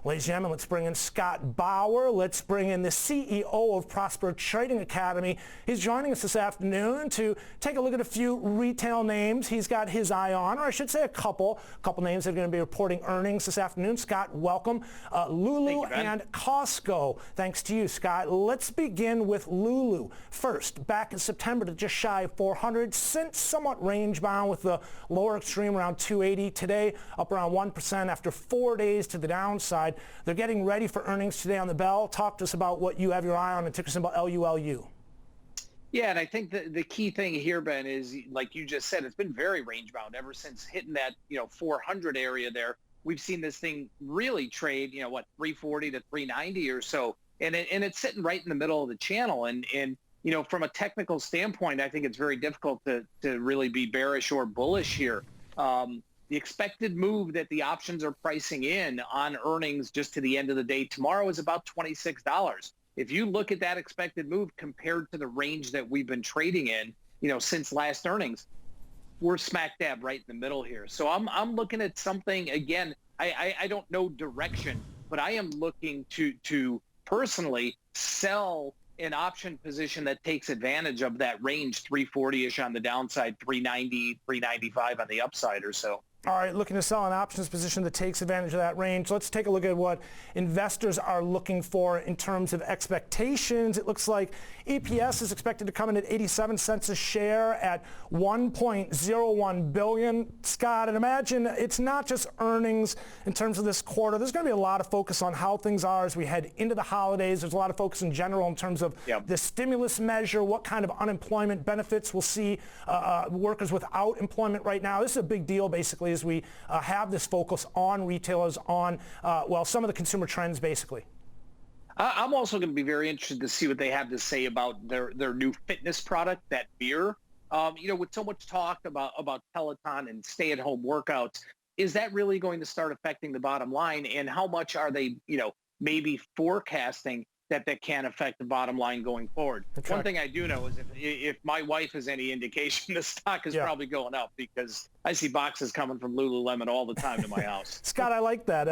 Ladies and gentlemen, let's bring in Scott Bauer. Let's bring in the CEO of Prosper Trading Academy. He's joining us this afternoon to take a look at a few retail names he's got his eye on, or I should say a couple names that are going to be reporting earnings this afternoon. Scott, welcome. LULU and Costco. Thanks to you, Scott. Let's begin with LULU. First, back in September to just shy of 400, since somewhat range bound with the lower extreme around 280. Today, up around 1% after 4 days to the downside. They're getting ready for earnings today on the bell. Talk to us about what you have your eye on, and ticker symbol LULU. Yeah, and I think the key thing here, Ben, is like you just said, it's been very range bound ever since hitting that 400 area there. We've seen this thing really trade 340 to 390 or so, and it's sitting right in the middle of the channel. And from a technical standpoint, I think it's very difficult to really be bearish or bullish here. The expected move that the options are pricing in on earnings just to the end of the day tomorrow is about $26. If you look at that expected move compared to the range that we've been trading in, since last earnings, we're smack dab right in the middle here. So I'm looking at something, again, I don't know direction, but I am looking to personally sell an option position that takes advantage of that range, 340-ish on the downside, 390, 395 on the upside or so. All right, looking to sell an options position that takes advantage of that range. Let's take a look at what investors are looking for in terms of expectations. It looks like EPS is expected to come in at 87 cents a share at $1.01 billion. Scott, and imagine it's not just earnings in terms of this quarter. There's going to be a lot of focus on how things are as we head into the holidays. There's a lot of focus in general in terms of the stimulus measure, what kind of unemployment benefits we'll see workers without employment right now. This is a big deal, basically, as we have this focus on retailers, on, some of the consumer trends, basically. I'm also going to be very interested to see what they have to say about their new fitness product, that beer. With so much talk about Peloton and stay-at-home workouts, is that really going to start affecting the bottom line? And how much are they, maybe forecasting that can affect the bottom line going forward? One thing I do know is if my wife is any indication, the stock is probably going up, because I see boxes coming from Lululemon all the time to my house. Scott, I like that.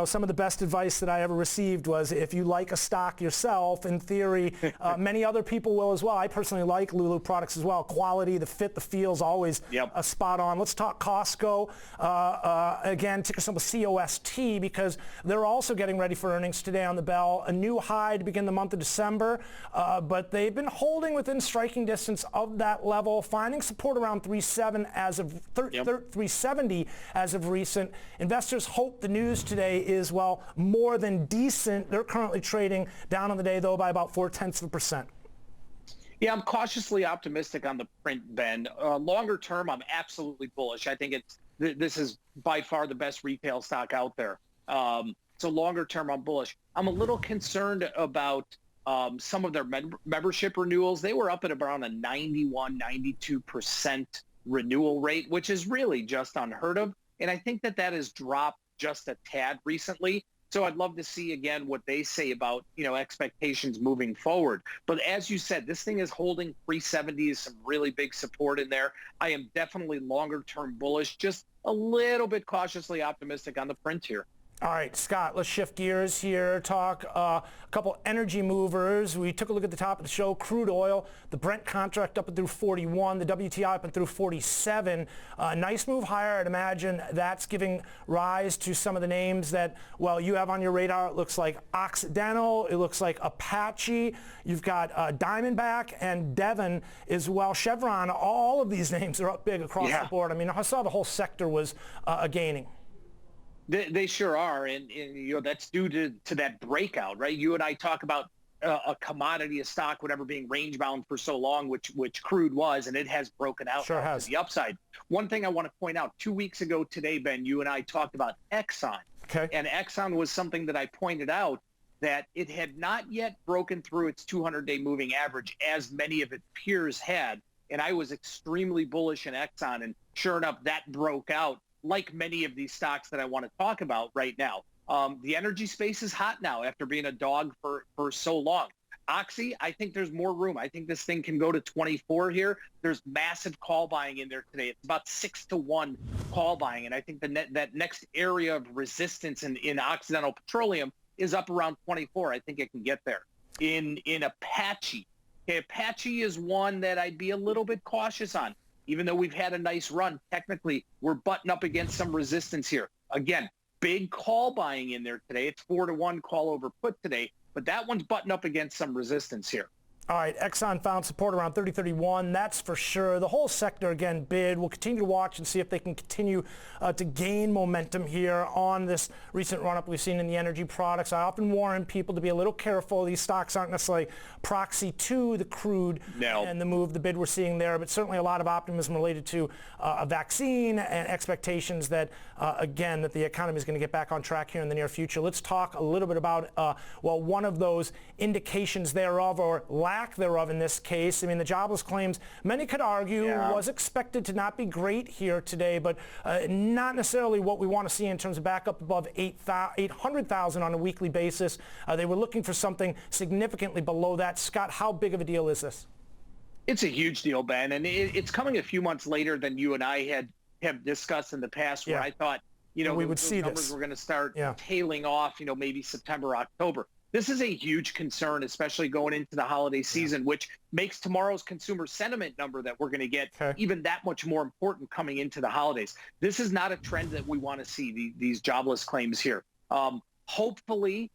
Some of the best advice that I ever received was, if you like a stock yourself, in theory, many other people will as well. I personally like Lulu products as well. Quality, the fit, the feel is always spot on. Let's talk Costco. Again, ticker symbol COST, because they're also getting ready for earnings today on the bell. A new high to begin the month of December, but they've been holding within striking distance of that level, finding support around 370 as of recent. Investors hope the news today is, more than decent. They're currently trading down on the day, though, by about 0.4%. Yeah, I'm cautiously optimistic on the print, Ben. Longer term, I'm absolutely bullish. I think this is by far the best retail stock out there. So longer term, I'm bullish. I'm a little concerned about some of their membership renewals. They were up at around a 91, 92% renewal rate, which is really just unheard of. And I think that has dropped just a tad recently. So I'd love to see, again, what they say about, expectations moving forward. But as you said, this thing is holding 370 is some really big support in there. I am definitely longer term bullish, just a little bit cautiously optimistic on the print here. All right, Scott, let's shift gears here, talk a couple energy movers. We took a look at the top of the show. Crude oil, the Brent contract up and through 41, the WTI up and through 47. Nice move higher. I'd imagine that's giving rise to some of the names that, you have on your radar. It looks like Occidental. It looks like Apache. You've got Diamondback and Devon as well. Chevron, all of these names are up big across the board. I mean, I saw the whole sector was gaining. They sure are, and that's due to that breakout, right? You and I talk about a commodity, a stock, whatever, being range bound for so long, which crude was, and it has broken out to the upside. One thing I want to point out: 2 weeks ago today, Ben, you and I talked about Exxon, and Exxon was something that I pointed out that it had not yet broken through its 200-day moving average, as many of its peers had, and I was extremely bullish in Exxon, and sure enough, that broke out. Like many of these stocks that I want to talk about right now. The energy space is hot now after being a dog for so long. Oxy, I think there's more room. I think this thing can go to 24 here. There's massive call buying in there today. It's about 6-to-1 call buying. And I think that next area of resistance in Occidental Petroleum is up around 24. I think it can get there. In Apache, okay, Apache is one that I'd be a little bit cautious on. Even though we've had a nice run, technically, we're butting up against some resistance here. Again, big call buying in there today. It's 4-to-1 call over put today, but that one's butting up against some resistance here. All right, Exxon found support around 30.31, that's for sure. The whole sector, again, bid. We'll continue to watch and see if they can continue to gain momentum here on this recent run-up we've seen in the energy products. I often warn people to be a little careful. These stocks aren't necessarily proxy to the crude and the move, the bid we're seeing there, but certainly a lot of optimism related to a vaccine and expectations that, again, that the economy is going to get back on track here in the near future. Let's talk a little bit about, well, one of those indications thereof, or lack thereof in this case. I mean, the jobless claims, many could argue, was expected to not be great here today, but not necessarily what we want to see in terms of back up above 800,000 on a weekly basis. They were looking for something significantly below that. Scott, how big of a deal is this? It's a huge deal, Ben, and it's coming a few months later than you and I have discussed in the past, where I thought, we would see numbers were going to start tailing off, maybe September, October. This is a huge concern, especially going into the holiday season, which makes tomorrow's consumer sentiment number that we're going to get even that much more important coming into the holidays. This is not a trend that we want to see, these jobless claims here. Hopefully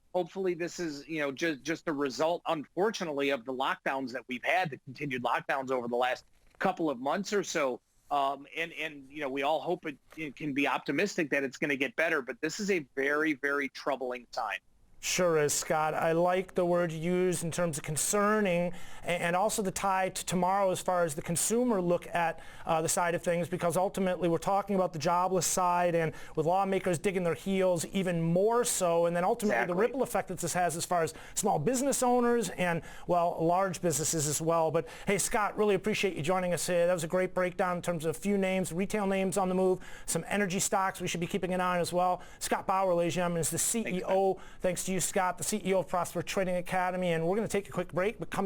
this is, just a result, unfortunately, of the lockdowns that we've had, the continued lockdowns over the last couple of months or so. We all hope it can be optimistic that it's going to get better, but this is a very, very troubling sign. Sure is, Scott. I like the word you used in terms of concerning, and also the tie to tomorrow as far as the consumer look at the side of things, because ultimately we're talking about the jobless side, and with lawmakers digging their heels even more so, and then ultimately the ripple effect that this has as far as small business owners and, well, large businesses as well. But hey, Scott, really appreciate you joining us here. That was a great breakdown in terms of a few names, retail names on the move, some energy stocks we should be keeping an eye on as well. Scott Bauer, ladies and gentlemen, is the CEO. Thanks to you, Scott, the CEO of Prosper Trading Academy, and we're going to take a quick break, but come